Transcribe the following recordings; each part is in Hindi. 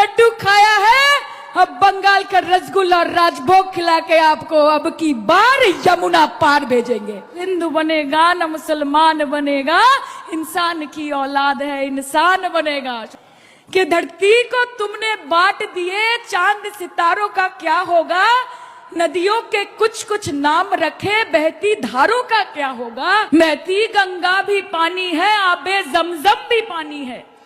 लड्डू खाया है, अब बंगाल का रसगुल्ला और राजभोग खिला के आपको अब की बार यमुना पार भेजेंगे। हिंदू बनेगा न मुसलमान बनेगा, इंसान की औलाद है इंसान बनेगा। कि धरती को तुमने बांट दिए, चांद सितारों का क्या होगा, नदियों के कुछ कुछ नाम रखे, बहती धारों का क्या होगा। बहती गंगा भी पानी है, आबे जमजम भी पानी है।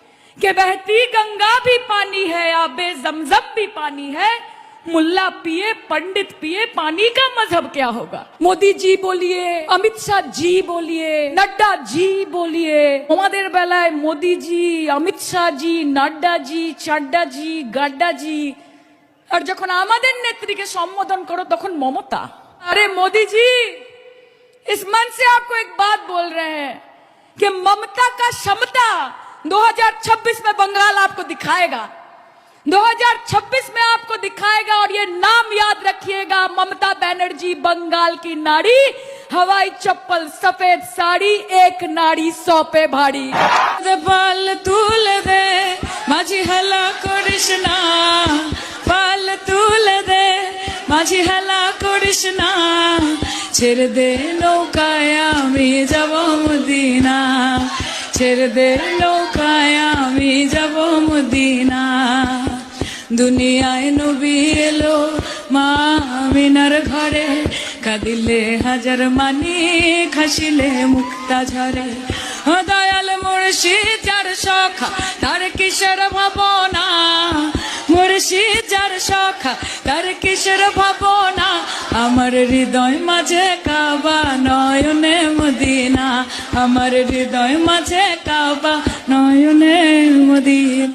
कि बहती गंगा भी पानी है, आबे जमजम भी पानी है। मुल्ला पिए पंडित पिए, पानी का मजहब क्या होगा। मोदी जी बोलिए, अमित शाह जी बोलिए, नड्डा जी बोलिए। हमारे बेलाय मोदी जी, अमित शाह जी, नड्डा जी, चाड्डा जी, गाड्डा जी। और जखन आमादेर नेत्री के सम्बोधन करो तखन ममता। अरे मोदी जी, इस मन से आपको एक बात बोल रहे हैं कि ममता का क्षमता 2026 में बंगाल आपको दिखाएगा। 2026 में आपको दिखाएगा। और ये नाम याद रखिएगा, ममता बनर्जी बंगाल की नारी, हवाई चप्पल सफेद साड़ी, एक नाड़ी 100 पे भारी। पाल तुल दे माझी हला करिस ना, पाल तुल दे माझी हला करिस ना, ছেড়ে দে নৌকায় আমি যাব মদিনা, ছেড়ে দে নৌকায় আমি যাব মদিনা। দুনিয়ায় নবী এলো মা আমিনার ঘরে, কাঁদিলে হাজার মানি খাসিলে মুক্তা ঝরে। ও দয়াল মুর্শিদ যার সখা তার কিসের ভাবনা, মুর্শিদ যার সখা তার কিসের ভাবনা। আমার হৃদয় মাঝে কাবা নয়নে মদিনা, আমার হৃদয় মাঝে কাবা নয়নে মদিনা।